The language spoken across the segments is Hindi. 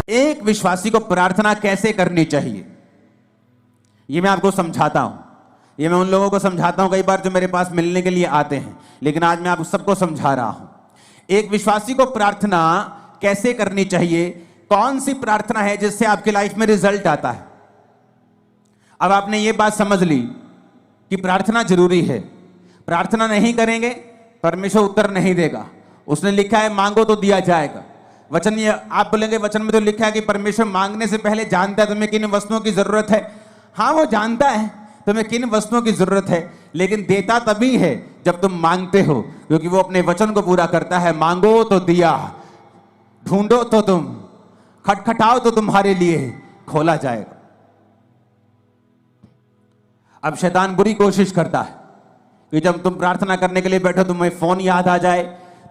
एक विश्वासी को प्रार्थना कैसे करनी चाहिए, ये मैं आपको समझाता हूं। ये मैं उन लोगों को समझाता हूं कई बार जो मेरे पास मिलने के लिए आते हैं, लेकिन आज मैं आप सबको समझा रहा हूं। एक विश्वासी को प्रार्थना कैसे करनी चाहिए, कौन सी प्रार्थना है जिससे आपकी लाइफ में रिजल्ट आता है। अब आपने ये बात समझ ली कि प्रार्थना जरूरी है, प्रार्थना नहीं करेंगे परमेश्वर उत्तर नहीं देगा। उसने लिखा है मांगो तो दिया जाएगा। वचन, ये आप बोलेंगे वचन में तो लिखा है कि परमेश्वर मांगने से पहले जानता है तुम्हें किन वस्तुओं की जरूरत है। हाँ, वो जानता है तुम्हें किन वस्तुओं की जरूरत है, लेकिन देता तभी है जब तुम मांगते हो, क्योंकि वो अपने वचन को पूरा करता है। मांगो तो दिया, ढूंढो तो तुम, खटखटाओ तो तुम्हारे लिए खोला जाएगा। अब शैतान बुरी कोशिश करता है कि जब तुम प्रार्थना करने के लिए बैठो तुम्हें फोन याद आ जाए,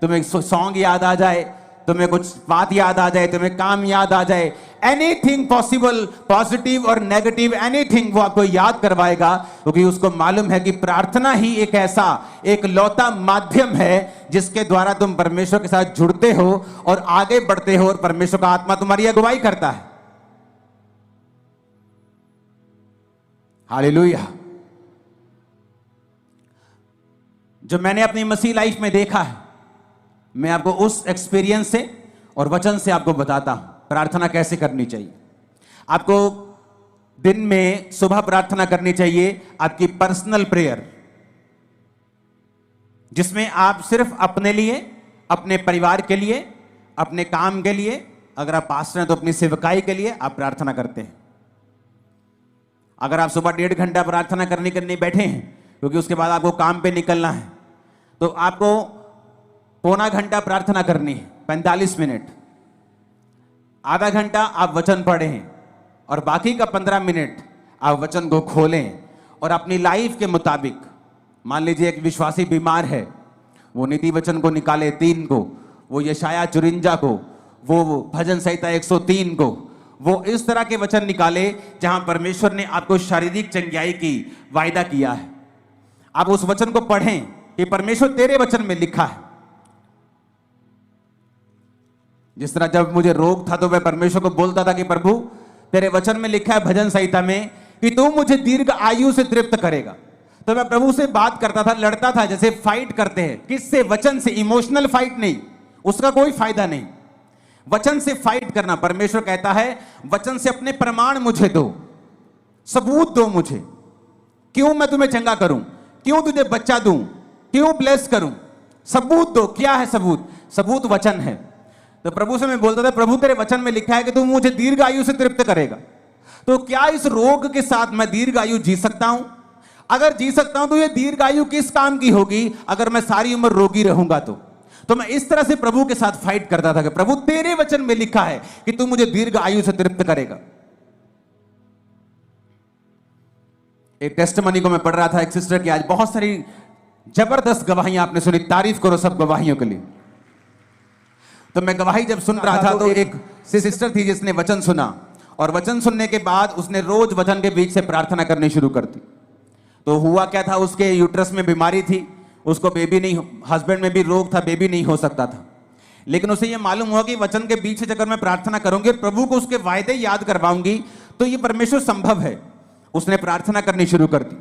तुम्हें सॉन्ग याद आ जाए, तुम्हें कुछ बात याद आ जाए, तुम्हें काम याद आ जाए, एनीथिंग पॉसिबल, पॉजिटिव और नेगेटिव एनीथिंग वो आपको याद करवाएगा, क्योंकि उसको मालूम है कि प्रार्थना ही एक ऐसा एक लौता माध्यम है जिसके द्वारा तुम परमेश्वर के साथ जुड़ते हो और आगे बढ़ते हो और परमेश्वर का आत्मा तुम्हारी अगुवाई करता है। हालेलुया। जो मैंने अपनी मसीह लाइफ में देखा है, मैं आपको उस एक्सपीरियंस से और वचन से आपको बताता हूं प्रार्थना कैसे करनी चाहिए। आपको दिन में सुबह प्रार्थना करनी चाहिए, आपकी पर्सनल प्रेयर, जिसमें आप सिर्फ अपने लिए, अपने परिवार के लिए, अपने काम के लिए, अगर आप पास्टर हैं तो अपनी सेवकाई के लिए आप प्रार्थना करते हैं। अगर आप सुबह 1.5 घंटा प्रार्थना करने के लिए बैठे हैं क्योंकि उसके बाद आपको काम पे निकलना है, तो आपको पौना घंटा प्रार्थना करनी है, 45 मिनट। आधा घंटा आप वचन पढ़ें और बाकी का 15 मिनट आप वचन को खोलें और अपनी लाइफ के मुताबिक, मान लीजिए एक विश्वासी बीमार है, वो नीति वचन को निकाले 3 को, वो यशाया 54 को, वो भजन संहिता 103 को, वो इस तरह के वचन निकाले जहां परमेश्वर ने आपको शारीरिक चंगाई की वायदा किया है। आप उस वचन को पढ़ें कि परमेश्वर तेरे वचन में लिखा है। जिस तरह जब मुझे रोग था तो मैं परमेश्वर को बोलता था कि प्रभु तेरे वचन में लिखा है भजन संहिता में कि तू मुझे दीर्घ आयु से तृप्त करेगा, तो मैं प्रभु से बात करता था, लड़ता था, जैसे फाइट करते हैं। किससे? वचन से। इमोशनल फाइट नहीं, उसका कोई फायदा नहीं। वचन से फाइट करना। परमेश्वर कहता है वचन से अपने प्रमाण मुझे दो, सबूत दो मुझे। क्यों मैं तुम्हें चंगा करूं, क्यों तुझे बच्चा दूं, क्यों ब्लेस करूं, सबूत दो। क्या है सबूत? सबूत वचन है। तो प्रभु से मैं बोलता था प्रभु तेरे वचन में लिखा है कि तू मुझे दीर्घ आयु से तृप्त करेगा, तो क्या इस रोग के साथ मैं दीर्घ आयु जी सकता हूं? अगर जी सकता हूं तो ये दीर्घ आयु किस काम की होगी अगर मैं सारी उम्र रोगी रहूंगा? तो मैं इस तरह से प्रभु के साथ फाइट करता था कि प्रभु तेरे वचन में लिखा है कि तू मुझे दीर्घ आयु से तृप्त करेगा। एक टेस्टिमनी को मैं पढ़ रहा था, एक सिस्टर की, आज बहुत सारी जबरदस्त गवाहियां आपने सुनी, तारीफ करो सब गवाहियों के लिए। तो मैं गवाही जब सुन रहा था तो एक सिस्टर थी जिसने वचन सुना और वचन सुनने के बाद उसने रोज वचन के बीच से प्रार्थना करनी शुरू कर दी। तो हुआ क्या था, उसके यूट्रस में बीमारी थी, उसको बेबी नहीं, हस्बैंड में भी रोग था, बेबी नहीं हो सकता था। लेकिन उसे यह मालूम हुआ कि वचन के बीच से अगर मैं प्रार्थना करूंगी और प्रभु को उसके वायदे याद करवाऊंगी तो ये परमेश्वर संभव है। उसने प्रार्थना करनी शुरू कर दी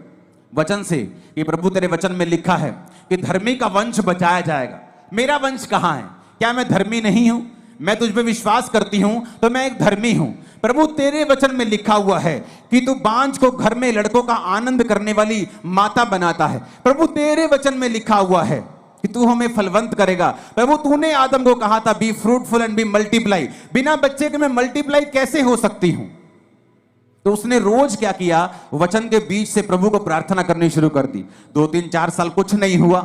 वचन से कि प्रभु तेरे वचन में लिखा है कि धर्मी का वंश बचाया जाएगा। मेरा वंश कहां है? क्या मैं धर्मी नहीं हूं? मैं तुझ पे विश्वास करती हूं तो मैं एक धर्मी हूं। प्रभु तेरे वचन में लिखा हुआ है कि तू बांझ को घर में लड़कों का आनंद करने वाली माता बनाता है। प्रभु तेरे वचन में लिखा हुआ है कि तू हमें फलवंत करेगा। प्रभु तूने आदम को कहा था be fruitful and be multiply. बिना बच्चे के मैं मल्टीप्लाई कैसे हो सकती हूं? तो उसने रोज क्या किया, वचन के बीच से प्रभु को प्रार्थना करनी शुरू कर दी। 2, 3, 4 साल कुछ नहीं हुआ,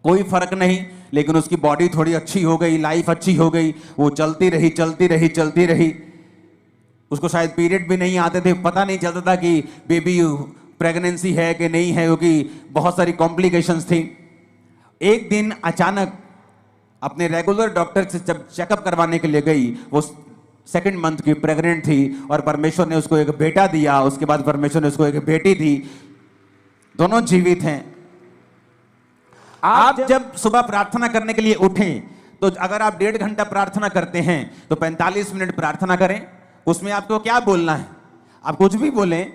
कोई फर्क नहीं, लेकिन उसकी बॉडी थोड़ी अच्छी हो गई, लाइफ अच्छी हो गई, वो चलती रही चलती रही चलती रही। उसको शायद पीरियड भी नहीं आते थे, पता नहीं चलता था कि बेबी प्रेगनेंसी है कि नहीं है, क्योंकि बहुत सारी कॉम्प्लिकेशंस थी। एक दिन अचानक अपने रेगुलर डॉक्टर से जब चेकअप करवाने के लिए गई, वो 2nd मंथ की प्रेग्नेंट थी और परमेश्वर ने उसको एक बेटा दिया। उसके बाद परमेश्वर ने उसको एक बेटी दी, दोनों जीवित हैं। आप जब सुबह प्रार्थना करने के लिए उठें तो अगर आप 1.5 घंटा प्रार्थना करते हैं तो 45 मिनट प्रार्थना करें। उसमें आपको क्या बोलना है? आप कुछ भी बोलें,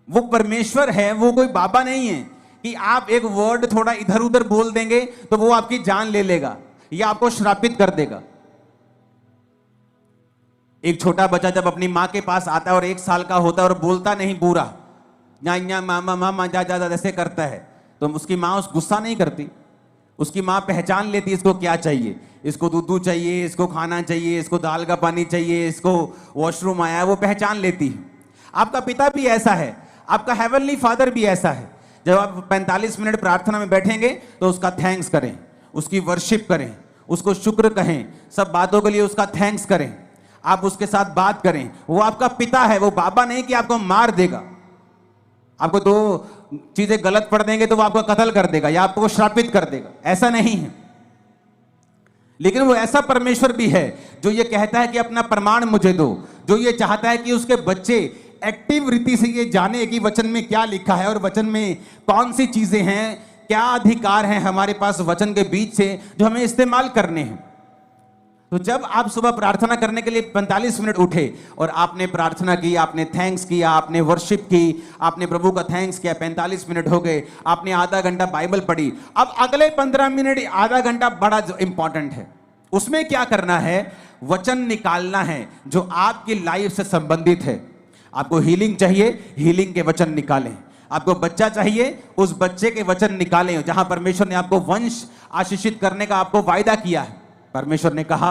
वो परमेश्वर है, वो कोई बाबा नहीं है कि आप एक वर्ड थोड़ा इधर उधर बोल देंगे तो वो आपकी जान ले लेगा या आपको श्रापित कर देगा। एक छोटा बच्चा जब अपनी मां के पास आता है और 1 साल का होता है और बोलता नहीं पूरा, या मामा मामा जा जा ऐसे करता है, तो उसकी मां उस गुस्सा नहीं करती। उसकी मां पहचान लेती है इसको क्या चाहिए, इसको दूध चाहिए, इसको खाना चाहिए, इसको दाल का पानी चाहिए, इसको वॉशरूम आया है, वो पहचान लेती है। आपका पिता भी ऐसा है, आपका हेवनली फादर भी ऐसा है। जब आप 45 मिनट प्रार्थना में बैठेंगे तो उसका थैंक्स करें, उसकी वर्शिप करें, उसको शुक्र कहें, सब बातों के लिए उसका थैंक्स करें, आप उसके साथ बात करें। वो आपका पिता है, वो बाबा नहीं कि आपको मार देगा। आपको 2 चीजें गलत पढ़ देंगे तो वो आपको कत्ल कर देगा या आपको श्रापित कर देगा, ऐसा नहीं है। लेकिन वो ऐसा परमेश्वर भी है जो ये कहता है कि अपना प्रमाण मुझे दो, जो ये चाहता है कि उसके बच्चे एक्टिव रीति से ये जाने कि वचन में क्या लिखा है और वचन में कौन सी चीजें हैं, क्या अधिकार हैं हमारे पास वचन के बीच से जो हमें इस्तेमाल करने हैं। तो जब आप सुबह प्रार्थना करने के लिए 45 मिनट उठे और आपने प्रार्थना की, आपने थैंक्स किया, आपने वर्शिप की, आपने प्रभु का थैंक्स किया, 45 मिनट हो गए, आपने आधा घंटा बाइबल पढ़ी। अब अगले 15 मिनट, आधा घंटा बड़ा इंपॉर्टेंट है। उसमें क्या करना है? वचन निकालना है जो आपकी लाइफ से संबंधित है। आपको हीलिंग चाहिए, हीलिंग के वचन निकालें। आपको बच्चा चाहिए, उस बच्चे के वचन निकालें। जहां परमेश्वर ने आपको वंश आशीषित करने का आपको वायदा किया है, परमेश्वर ने कहा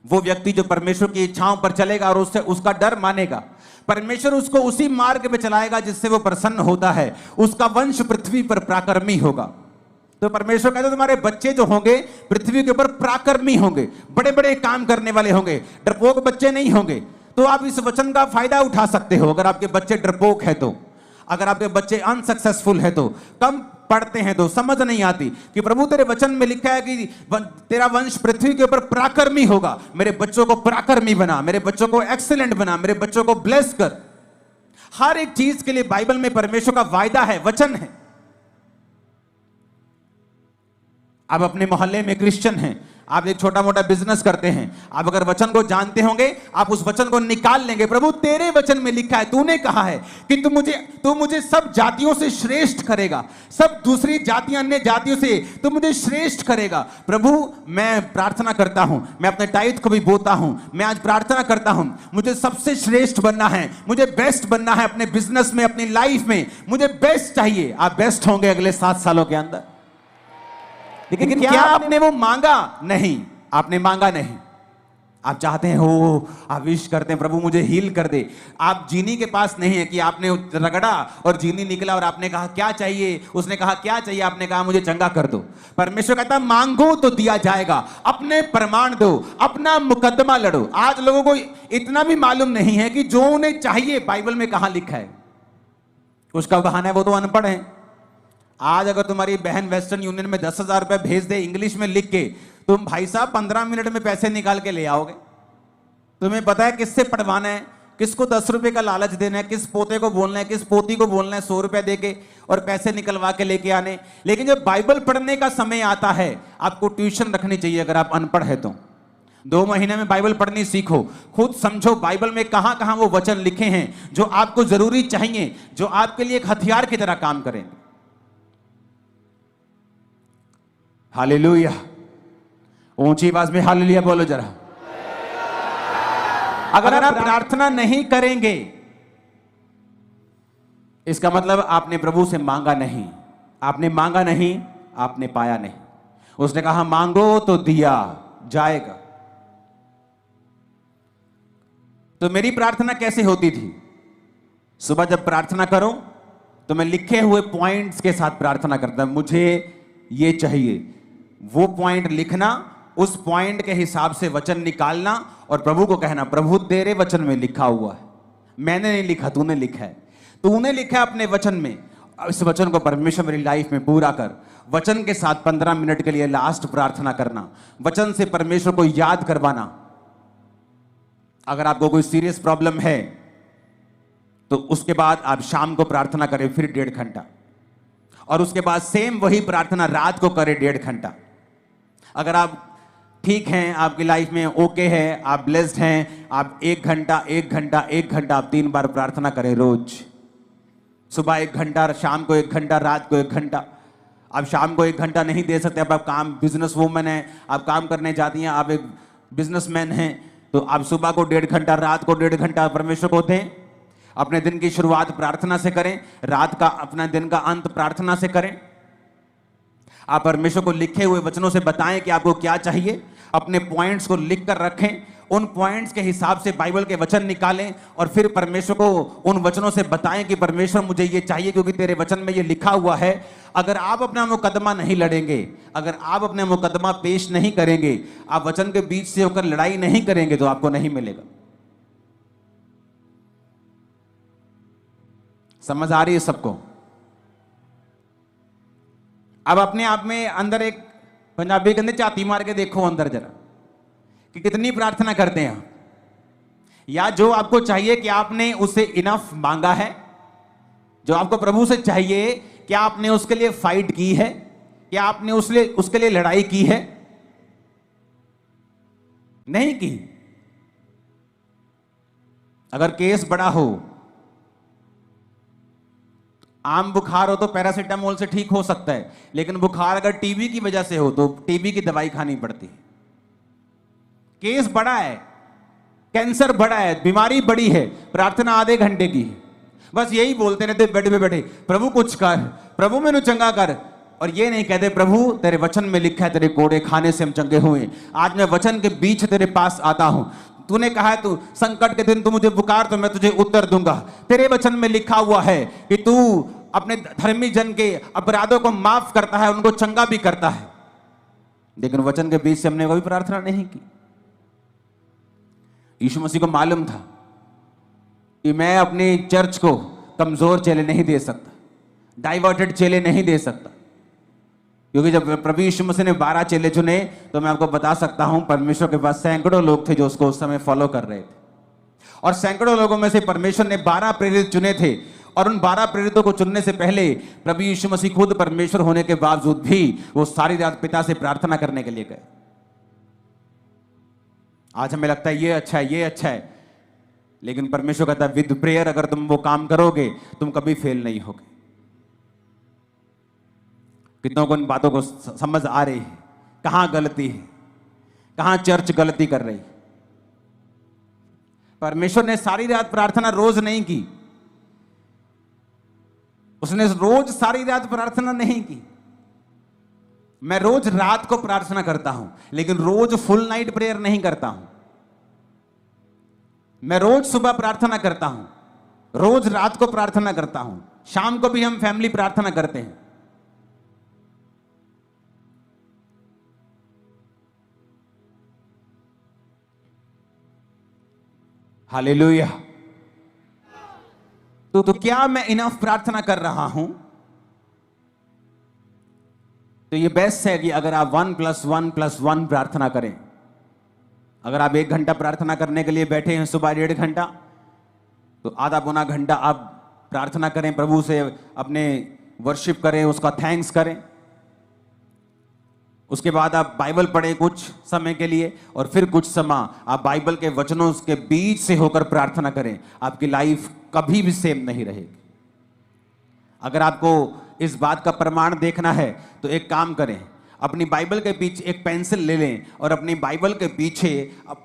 वो व्यक्ति जो परमेश्वर की इच्छाओं पर चलेगा और उससे उसका डर मानेगा, परमेश्वर उसको उसी मार्ग पे चलाएगा जिससे वो प्रसन्न होता है, उसका वंश पृथ्वी पर पराक्रमी होगा। तो परमेश्वर कहते तुम्हारे बच्चे जो होंगे पृथ्वी के ऊपर पराक्रमी होंगे, बड़े बड़े काम करने वाले होंगे, डरपोक बच्चे नहीं होंगे। तो आप इस वचन का फायदा उठा सकते हो। अगर आपके बच्चे डरपोक है तो, अगर आपके बच्चे अनसक्सेसफुल है तो, कम पढ़ते हैं तो, समझ नहीं आती कि प्रभु तेरे वचन में लिखा है कि तेरा वंश पृथ्वी के ऊपर पराक्रमी होगा, मेरे बच्चों को पराक्रमी बना, मेरे बच्चों को एक्सीलेंट बना, मेरे बच्चों को ब्लेस कर। हर एक चीज के लिए बाइबल में परमेश्वर का वायदा है, वचन है। आप अपने मोहल्ले में क्रिश्चियन हैं, आप एक छोटा मोटा बिजनेस करते हैं, आप अगर वचन को जानते होंगे आप उस वचन को निकाल लेंगे। प्रभु तेरे वचन में लिखा है, तूने कहा है कि तू मुझे सब जातियों से श्रेष्ठ करेगा, सब दूसरी जातियां अन्य जातियों से तू मुझे श्रेष्ठ करेगा। प्रभु मैं प्रार्थना करता हूं, मैं अपने टाइट को भी बोता हूं, मैं आज प्रार्थना करता हूं, मुझे सबसे श्रेष्ठ बनना है, मुझे बेस्ट बनना है अपने बिजनेस में, अपनी लाइफ में मुझे बेस्ट चाहिए। आप बेस्ट होंगे अगले 7 सालों के अंदर। लेकिन क्या आपने वो मांगा? नहीं, आपने मांगा नहीं। आप चाहते हैं हो, आप विश करते हैं प्रभु मुझे हील कर दे। आप जीनी के पास नहीं है कि आपने रगड़ा और जीनी निकला और आपने कहा क्या चाहिए, उसने कहा क्या चाहिए, आपने कहा मुझे चंगा कर दो। परमेश्वर कहता मांगो तो दिया जाएगा, अपने प्रमाण दो, अपना मुकदमा लड़ो। आज लोगों को इतना भी मालूम नहीं है कि जो उन्हें चाहिए बाइबल में कहां लिखा है। उसका बहाना है वो तो अनपढ़ है। आज अगर तुम्हारी बहन वेस्टर्न यूनियन में 10,000 रुपए भेज दे इंग्लिश में लिख के, तुम भाई साहब 15 मिनट में पैसे निकाल के ले आओगे। तुम्हें पता है किससे पढ़वाना है, किसको 10 रुपए का लालच देना है, किस पोते को बोलना है, किस पोती को बोलना है 100 रुपए देके और पैसे निकलवा के लेके आने। लेकिन जब बाइबल पढ़ने का समय आता है, आपको ट्यूशन रखनी चाहिए। अगर आप अनपढ़ है तो 2 महीने में बाइबल पढ़नी सीखो, खुद समझो बाइबल में कहां कहां वो वचन लिखे हैं जो आपको जरूरी चाहिए, जो आपके लिए एक हथियार की तरह काम करेंगे। हालेलुया, ऊंची आवाज में हालेलुया बोलो जरा। अगर आप प्रार्थना नहीं करेंगे इसका मतलब आपने प्रभु से मांगा नहीं, आपने मांगा नहीं, आपने पाया नहीं। उसने कहा मांगो तो दिया जाएगा। तो मेरी प्रार्थना कैसे होती थी? सुबह जब प्रार्थना करो तो मैं लिखे हुए पॉइंट्स के साथ प्रार्थना करता, मुझे ये चाहिए, वो पॉइंट लिखना, उस पॉइंट के हिसाब से वचन निकालना और प्रभु को कहना प्रभु तेरे वचन में लिखा हुआ है, मैंने नहीं लिखा, तूने लिखा है, तूने लिखा है अपने वचन में। इस वचन को परमेश्वर मेरी लाइफ में पूरा कर। वचन के साथ 15 मिनट के लिए लास्ट प्रार्थना करना, वचन से परमेश्वर को याद करवाना। अगर आपको कोई सीरियस प्रॉब्लम है तो उसके बाद आप शाम को प्रार्थना करें फिर 1.5 घंटा, और उसके बाद सेम वही प्रार्थना रात को करें 1.5 घंटा। अगर आप ठीक हैं, आपकी लाइफ में ओके है, आप ब्लेस्ड हैं, आप 1 घंटा 1 घंटा 1 घंटा आप 3 बार प्रार्थना करें रोज। सुबह 1 घंटा, शाम को 1 घंटा, रात को 1 घंटा। आप शाम को 1 घंटा नहीं दे सकते, अब आप काम बिजनेस वूमन है, आप काम करने जाती हैं, आप एक बिजनेसमैन हैं, तो आप सुबह को 1.5 घंटा, रात को 1.5 घंटा परमेश्वर को दें। अपने दिन की शुरुआत प्रार्थना से करें, रात का अपना दिन का अंत प्रार्थना से करें। आप परमेश्वर को लिखे हुए वचनों से बताएं कि आपको क्या चाहिए। अपने पॉइंट्स को लिख कर रखें, उन पॉइंट्स के हिसाब से बाइबल के वचन निकालें और फिर परमेश्वर को उन वचनों से बताएं कि परमेश्वर मुझे ये चाहिए क्योंकि तेरे वचन में ये लिखा हुआ है। अगर आप अपना मुकदमा नहीं लड़ेंगे, अगर आप अपना मुकदमा पेश नहीं करेंगे, आप वचन के बीच से होकर लड़ाई नहीं करेंगे तो आपको नहीं मिलेगा। समझ आ रही है सबको? अब अपने आप में अंदर एक पंजाबी कहते झाती मार के देखो अंदर जरा कि कितनी प्रार्थना करते हैं आप, या जो आपको चाहिए कि आपने उसे इनफ मांगा है। जो आपको प्रभु से चाहिए, क्या आपने उसके लिए फाइट की है? क्या आपने उसके लिए लड़ाई की है? नहीं की। अगर केस बड़ा हो, आम बुखार हो तो पैरासीटामोल से ठीक हो सकता है, लेकिन बुखार अगर टीबी की वजह से हो तो टीबी की दवाई खानी पड़ती है। केस बड़ा है, कैंसर बड़ा है, बीमारी बड़ी है, प्रार्थना आधे घंटे की है। बस यही बोलते रहते बेड पे बैठे, प्रभु कुछ कर, प्रभु मैंने चंगा कर। और ये नहीं कहते प्रभु तेरे वचन में लिखा है तेरे कोड़े खाने से हम चंगे हुए। आज मैं वचन के बीच तेरे पास आता हूं। तूने कहा है तू संकट के दिन तू मुझे पुकार तो मैं तुझे उत्तर दूंगा। तेरे वचन में लिखा हुआ है कि तू अपने धर्मी जन के अपराधों को माफ करता है, उनको चंगा भी करता है। लेकिन वचन के बीच से हमने कोई प्रार्थना नहीं की। यीशु मसीह को मालूम था कि मैं अपनी चर्च को कमजोर चेले नहीं दे सकता, डाइवर्टेड चेले नहीं दे सकता, क्योंकि जब प्रभु यीशु मसीह ने 12 चेले चुने तो मैं आपको बता सकता हूं परमेश्वर के पास सैकड़ों लोग थे जो उसको उस समय फॉलो कर रहे थे। और सैकड़ों लोगों में से परमेश्वर ने 12 प्रेरित चुने थे। और उन 12 प्रेरितों को चुनने से पहले प्रभु यीशु मसीह खुद परमेश्वर होने के बावजूद भी वो सारी रात पिता से प्रार्थना करने के लिए गए। आज हमें लगता है ये अच्छा है, ये अच्छा है, लेकिन परमेश्वर कहता है विद प्रेयर अगर तुम वो काम करोगे तुम कभी फेल नहीं होगे। कितनों को इन बातों को समझ आ रही है? कहां गलती है, कहां चर्च गलती कर रही? परमेश्वर ने सारी रात प्रार्थना रोज नहीं की, उसने रोज सारी रात प्रार्थना नहीं की। मैं रोज रात को प्रार्थना करता हूं, लेकिन रोज फुल नाइट प्रेयर नहीं करता हूं। मैं रोज सुबह प्रार्थना करता हूं, रोज रात को प्रार्थना करता हूं, शाम को भी हम फैमिली प्रार्थना करते हैं। हालेलुया। तो क्या मैं इनफ प्रार्थना कर रहा हूं? तो ये बेस्ट है कि अगर आप 1+1+1 प्रार्थना करें। अगर आप 1 घंटा प्रार्थना करने के लिए बैठे हैं सुबह 1.5 घंटा, तो आधा पौना घंटा आप प्रार्थना करें, प्रभु से अपने वर्शिप करें, उसका थैंक्स करें। उसके बाद आप बाइबल पढ़ें कुछ समय के लिए, और फिर कुछ समय आप बाइबल के वचनों के बीच से होकर प्रार्थना करें। आपकी लाइफ कभी भी सेम नहीं रहेगी। अगर आपको इस बात का प्रमाण देखना है तो एक काम करें, अपनी बाइबल के पीछे एक पेंसिल ले लें और अपनी बाइबल के पीछे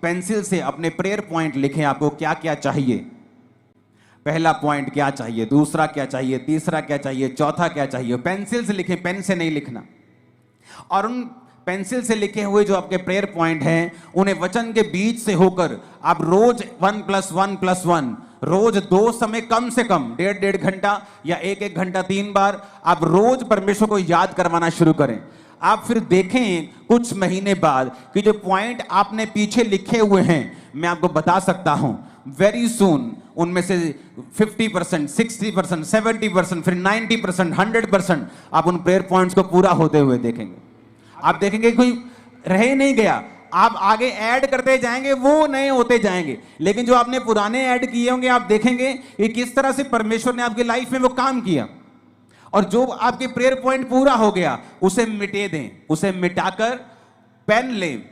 पेंसिल से अपने प्रेयर पॉइंट लिखें। आपको क्या क्या चाहिए, पहला पॉइंट क्या चाहिए, दूसरा क्या चाहिए, तीसरा क्या चाहिए, चौथा क्या चाहिए। पेंसिल से लिखें, पेन से नहीं लिखना। और उन पेंसिल से लिखे हुए जो आपके प्रेयर पॉइंट हैं उन्हें वचन के बीच से होकर आप रोज 1+1+1 रोज 2 समय कम से कम 1.5 घंटा या 1 घंटा 3 बार आप रोज परमेश्वर को याद करवाना शुरू करें। आप फिर देखें कुछ महीने बाद कि जो पॉइंट आपने पीछे लिखे हुए हैं, मैं आपको बता सकता हूं वेरी सून उनमें से 50%, 60%, 70%, फिर 90%, 100% आप उन प्रेयर पॉइंट्स को पूरा होते हुए देखेंगे। आप देखेंगे कोई रह नहीं गया, आप आगे ऐड करते जाएंगे, वो नए होते जाएंगे। लेकिन जो आपने पुराने ऐड किए होंगे, आप देखेंगे कि किस तरह से परमेश्वर ने आपकी लाइफ में वो काम किया। और जो आपके प्रेयर पॉइंट पूरा हो गया उसे मिटे दें, उसे मिटाकर पेन लें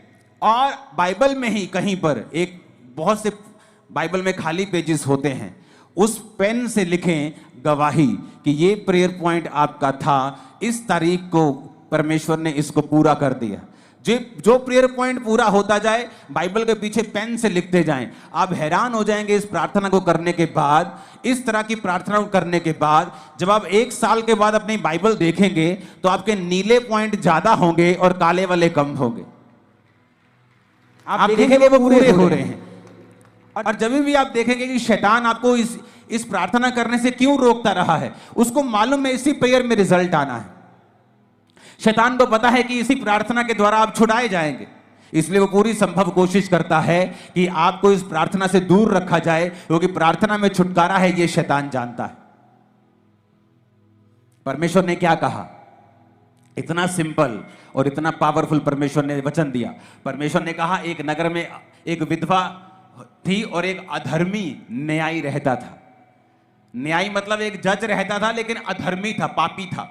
और बाइबल में ही कहीं पर एक बहुत से बाइबल में खाली पेजेस होते हैं, उस पेन से लिखें गवाही कि ये प्रेयर पॉइंट आपका था, इस तारीख को परमेश्वर ने इसको पूरा कर दिया। जो प्रेयर पॉइंट पूरा होता जाए बाइबल के पीछे पेन से लिखते जाएं। आप हैरान हो जाएंगे इस प्रार्थना को करने के बाद, इस तरह की प्रार्थना को करने के बाद जब आप 1 साल के बाद अपनी बाइबल देखेंगे तो आपके नीले पॉइंट ज्यादा होंगे और काले वाले कम होंगे। आप देखेंगे वो पूरे हो रहे हैं। और जब भी आप देखेंगे कि शैतान आपको इस प्रार्थना करने से क्यों रोकता रहा है, उसको मालूम है इसी प्रेयर में रिजल्ट आना है। शैतान को पता है कि इसी प्रार्थना के द्वारा आप छुड़ाए जाएंगे, इसलिए वो पूरी संभव कोशिश करता है कि आपको इस प्रार्थना से दूर रखा जाए, क्योंकि प्रार्थना में छुटकारा है ये शैतान जानता है। परमेश्वर ने क्या कहा, इतना सिंपल और इतना पावरफुल परमेश्वर ने वचन दिया। परमेश्वर ने कहा एक नगर में एक विधवा थी और एक अधर्मी न्यायी रहता था। न्यायी मतलब एक जज रहता था, लेकिन अधर्मी था, पापी था।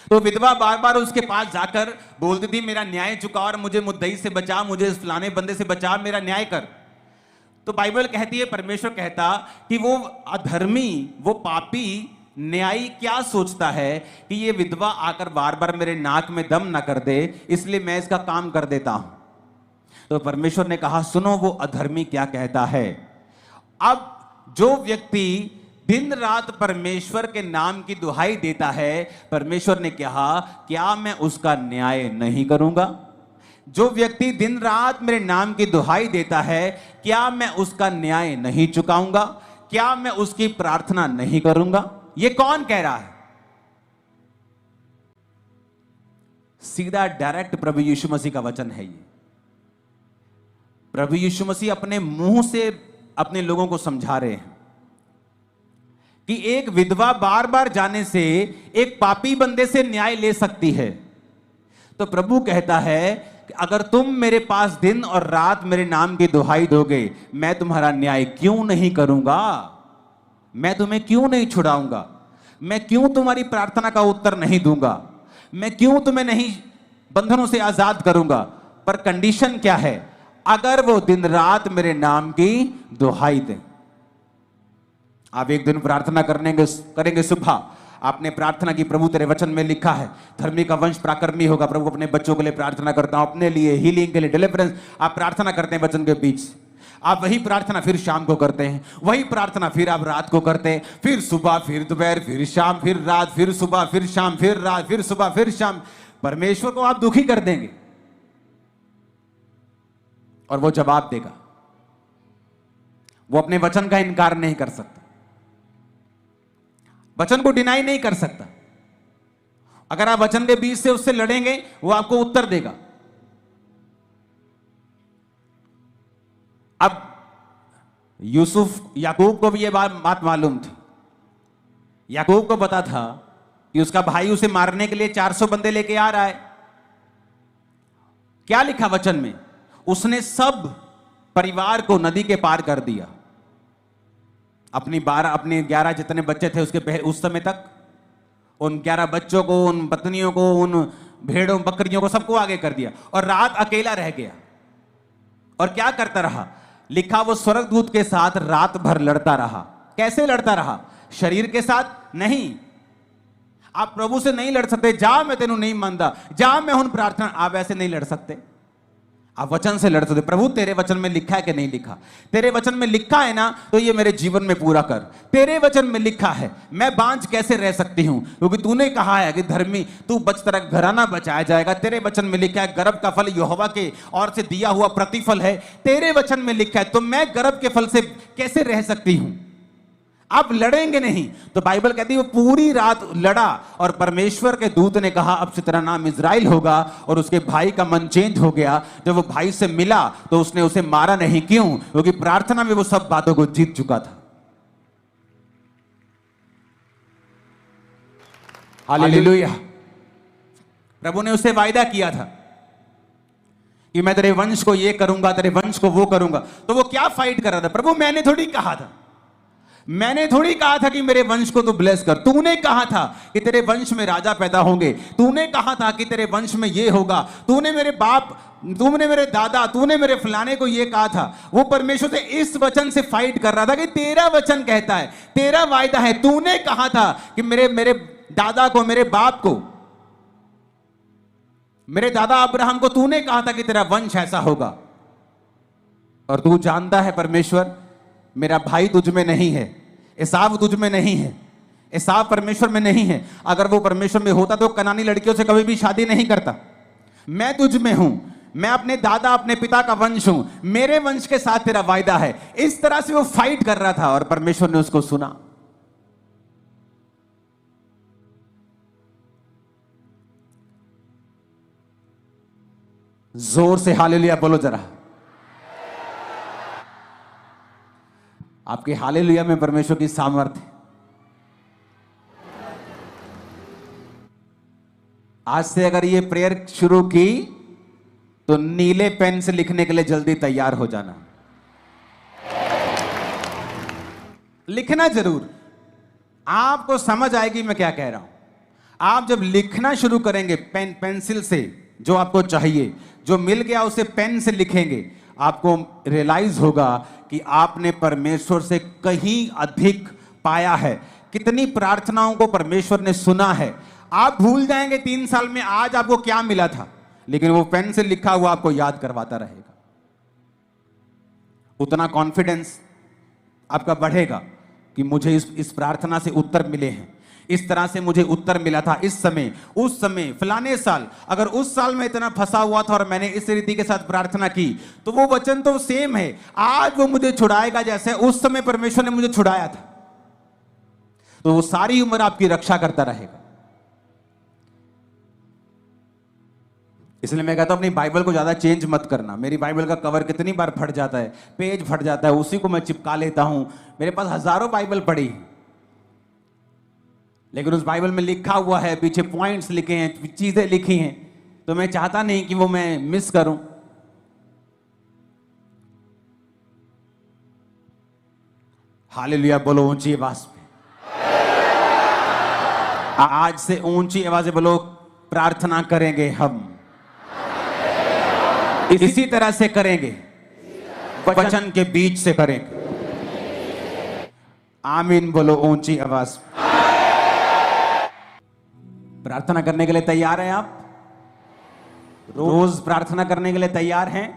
तो विधवा बार बार उसके पास जाकर बोलती थी मेरा न्याय चुका और मुझे मुद्दई से बचा, मुझे इस फलाने बंदे से बचा, मेरा न्याय कर। तो बाइबल कहती है, परमेश्वर कहता कि वो अधर्मी, वो पापी न्यायी क्या सोचता है कि ये विधवा आकर बार बार मेरे नाक में दम ना कर दे, इसलिए मैं इसका काम कर देता हूं। तो परमेश्वर ने कहा सुनो वो अधर्मी क्या कहता है। अब जो व्यक्ति दिन रात परमेश्वर के नाम की दुहाई देता है, परमेश्वर ने कहा क्या मैं उसका न्याय नहीं करूंगा? जो व्यक्ति दिन रात मेरे नाम की दुहाई देता है, क्या मैं उसका न्याय नहीं चुकाऊंगा? क्या मैं उसकी प्रार्थना नहीं करूंगा? ये कौन कह रहा है? सीधा डायरेक्ट प्रभु यीशु मसीह का वचन है ये। प्रभु यीशु मसीह अपने मुंह से अपने लोगों को समझा रहे हैं कि एक विधवा बार बार जाने से एक पापी बंदे से न्याय ले सकती है। तो प्रभु कहता है कि अगर तुम मेरे पास दिन और रात मेरे नाम की दुहाई दोगे, मैं तुम्हारा न्याय क्यों नहीं करूंगा? मैं तुम्हें क्यों नहीं छुड़ाऊंगा? मैं क्यों तुम्हारी प्रार्थना का उत्तर नहीं दूंगा? मैं क्यों तुम्हें नहीं बंधनों से आजाद करूंगा? पर कंडीशन क्या है? अगर वो दिन रात मेरे नाम की दुहाई दें। आप एक दिन प्रार्थना करेंगे सुबह, आपने प्रार्थना की प्रभु तेरे वचन में लिखा है धर्मी का वंश पराक्रमी होगा। प्रभु अपने बच्चों के लिए प्रार्थना करता हूं, अपने लिए हीलिंग के लिए, डिलीवरेंस, आप प्रार्थना करते हैं वचन के बीच। आप वही प्रार्थना फिर शाम को करते हैं, वही प्रार्थना फिर आप रात को करते हैं, फिर सुबह, फिर दोपहर, फिर शाम, फिर रात, फिर सुबह, फिर शाम, फिर रात, फिर सुबह, फिर शाम। परमेश्वर को आप दुखी कर देंगे और वो जवाब देगा। वो अपने वचन का इनकार नहीं कर सकता, वचन को डिनाई नहीं कर सकता। अगर आप वचन के बीच से उससे लड़ेंगे, वो आपको उत्तर देगा। अब याकूब को भी यह बात मालूम थी। याकूब को पता था कि उसका भाई उसे मारने के लिए 400 बंदे लेके आ रहा है। क्या लिखा वचन में? उसने सब परिवार को नदी के पार कर दिया। अपने 11 जितने बच्चे थे उसके उस समय तक, उन 11 बच्चों को, उन पत्नियों को, उन भेड़ों बकरियों को, सबको आगे कर दिया और रात अकेला रह गया। और क्या करता रहा? लिखा वो स्वर्गदूत के साथ रात भर लड़ता रहा। कैसे लड़ता रहा? शरीर के साथ नहीं। आप प्रभु से नहीं लड़ सकते, जा मैं तेनू नहीं मानता, जा मैं हुन प्रार्थना, आप ऐसे नहीं लड़ सकते। आप वचन से लड़ सकते। प्रभु तेरे वचन में लिखा है कि नहीं लिखा? तेरे वचन में लिखा है ना, तो ये मेरे जीवन में पूरा कर। तेरे वचन में लिखा है, मैं बांझ कैसे रह सकती हूं? क्योंकि तूने कहा है कि धर्मी तू बच, तेरा घराना बचाया जाएगा। तेरे वचन में लिखा है गर्भ का फल यहोवा के ओर से दिया हुआ प्रतिफल है। तेरे वचन में लिखा है, तो मैं गर्भ के फल से कैसे रह सकती हूं? आप लड़ेंगे नहीं। तो बाइबल कहती है वो पूरी रात लड़ा और परमेश्वर के दूत ने कहा अब से तेरा नाम इज़राइल होगा। और उसके भाई का मन चेंज हो गया। जब वो भाई से मिला तो उसने उसे मारा नहीं। क्यों? क्योंकि प्रार्थना में वो सब बातों को जीत चुका था। हालेलुया। प्रभु ने उससे वायदा किया था कि मैं तेरे वंश को ये करूंगा, तेरे वंश को वो करूंगा। तो वो क्या फाइट कर रहा था? प्रभु मैंने थोड़ी कहा था, मैंने थोड़ी कहा था कि मेरे वंश को तू ब्लेस कर। तूने कहा था कि तेरे वंश में राजा पैदा होंगे। तूने कहा था कि तेरे वंश में ये होगा। तूने मेरे बाप तूने मेरे दादा, तूने मेरे फलाने को ये कहा था। वो परमेश्वर से इस वचन से फाइट कर रहा था कि तेरा वचन कहता है, तेरा वायदा है, तूने कहा था कि मेरे दादा को, मेरे बाप को, मेरे दादा अब्राहम को तूने कहा था कि तेरा वंश ऐसा होगा। और तू जानता है परमेश्वर, मेरा भाई तुझ में नहीं है, एसाव तुझ में नहीं है, एसाव परमेश्वर में नहीं है। अगर वो परमेश्वर में होता तो कनानी लड़कियों से कभी भी शादी नहीं करता। मैं तुझ में हूं, मैं अपने दादा, अपने पिता का वंश हूं, मेरे वंश के साथ तेरा वायदा है। इस तरह से वो फाइट कर रहा था और परमेश्वर ने उसको सुना। जोर से हालेलुया बोलो जरा। आपके हालेलुया में परमेश्वर की सामर्थ्य। आज से अगर ये प्रेयर शुरू की तो नीले पेन से लिखने के लिए जल्दी तैयार हो जाना। लिखना जरूर, आपको समझ आएगी मैं क्या कह रहा हूं। आप जब लिखना शुरू करेंगे पेंसिल से, जो आपको चाहिए, जो मिल गया उसे पेन से लिखेंगे, आपको रियलाइज होगा कि आपने परमेश्वर से कहीं अधिक पाया है। कितनी प्रार्थनाओं को परमेश्वर ने सुना है। आप भूल जाएंगे 3 साल में आज आपको क्या मिला था, लेकिन वो पेन से लिखा हुआ आपको याद करवाता रहेगा। उतना कॉन्फिडेंस आपका बढ़ेगा कि मुझे इस प्रार्थना से उत्तर मिले हैं, इस तरह से मुझे उत्तर मिला था इस समय, उस समय, फलाने साल। अगर उस साल में इतना फंसा हुआ था और मैंने इस रीति के साथ प्रार्थना की, तो वो वचन तो सेम है, आज वो मुझे छुड़ाएगा जैसे उस समय परमेश्वर ने मुझे छुड़ाया था। तो वो सारी उम्र आपकी रक्षा करता रहेगा। इसलिए मैं कहता हूं अपनी बाइबल को ज्यादा चेंज मत करना। मेरी बाइबल का कवर कितनी बार फट जाता है, पेज फट जाता है, उसी को मैं चिपका लेता हूं। मेरे पास हजारों बाइबल पड़ी है, लेकिन उस बाइबल में लिखा हुआ है, पीछे पॉइंट्स लिखे हैं, चीजें लिखी हैं, तो मैं चाहता नहीं कि वो मैं मिस करूं। हालेलुया बोलो ऊंची आवाज में। आज से ऊंची आवाज से बोलो, प्रार्थना करेंगे हम, इसी तरह से करेंगे, वचन के बीच से करेंगे। आमीन बोलो ऊंची आवाज। प्रार्थना करने के लिए तैयार हैं आप? रोज प्रार्थना करने के लिए तैयार हैं?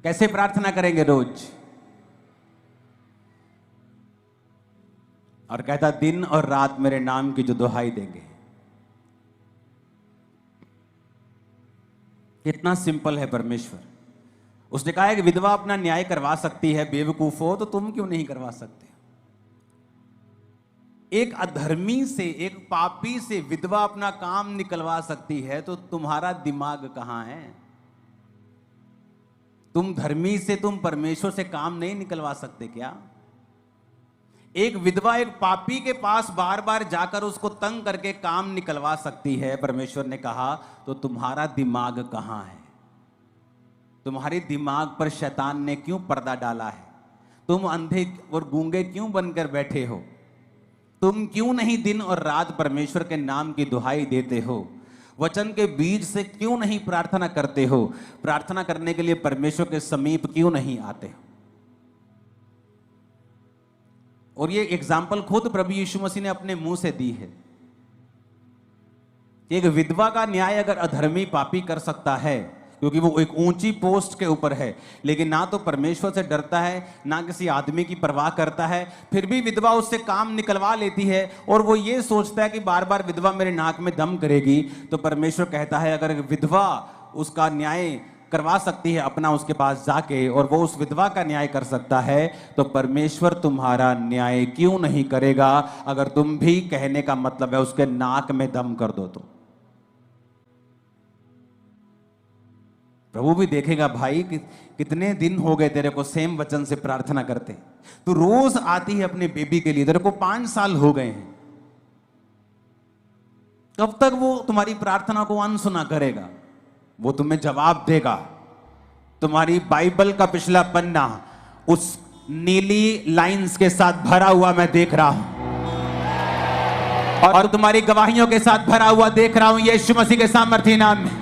कैसे प्रार्थना करेंगे रोज? और कहता दिन और रात मेरे नाम की जो दुहाई देंगे। कितना सिंपल है परमेश्वर। उसने कहा है कि विधवा अपना न्याय करवा सकती है, बेवकूफ हो तो तुम क्यों नहीं करवा सकते? एक अधर्मी से, एक पापी से विधवा अपना काम निकलवा सकती है, तो तुम्हारा दिमाग कहां है? तुम धर्मी से, तुम परमेश्वर से काम नहीं निकलवा सकते क्या? एक विधवा एक पापी के पास बार बार जाकर उसको तंग करके काम निकलवा सकती है, परमेश्वर ने कहा, तो तुम्हारा दिमाग कहां है? तुम्हारे दिमाग पर शैतान ने क्यों पर्दा डाला है? तुम अंधे और गूंगे क्यों बनकर बैठे हो? तुम क्यों नहीं दिन और रात परमेश्वर के नाम की दुहाई देते हो? वचन के बीज से क्यों नहीं प्रार्थना करते हो? प्रार्थना करने के लिए परमेश्वर के समीप क्यों नहीं आते हो? और ये एग्जाम्पल खुद प्रभु यीशु मसीह ने अपने मुंह से दी है कि एक विधवा का न्याय अगर अधर्मी पापी कर सकता है, क्योंकि वो एक ऊंची पोस्ट के ऊपर है, लेकिन ना तो परमेश्वर से डरता है, ना किसी आदमी की परवाह करता है, फिर भी विधवा उससे काम निकलवा लेती है और वो ये सोचता है कि बार बार विधवा मेरे नाक में दम करेगी, तो परमेश्वर कहता है अगर विधवा उसका न्याय करवा सकती है अपना उसके पास जाके, और वो उस विधवा का न्याय कर सकता है, तो परमेश्वर तुम्हारा न्याय क्यों नहीं करेगा? अगर तुम भी कहने का मतलब है उसके नाक में दम कर दो तो प्रभु भी देखेगा, भाई कितने दिन हो गए तेरे को सेम वचन से प्रार्थना करते, तू रोज आती है अपने बेबी के लिए, तेरे को 5 साल हो गए हैं, कब तक वो तुम्हारी प्रार्थना को अनसुना करेगा? वो तुम्हें जवाब देगा। तुम्हारी बाइबल का पिछला पन्ना उस नीली लाइंस के साथ भरा हुआ मैं देख रहा हूं, और तुम्हारी गवाहियों के साथ भरा हुआ देख रहा हूं, यीशु मसीह के सामर्थ्य नाम में।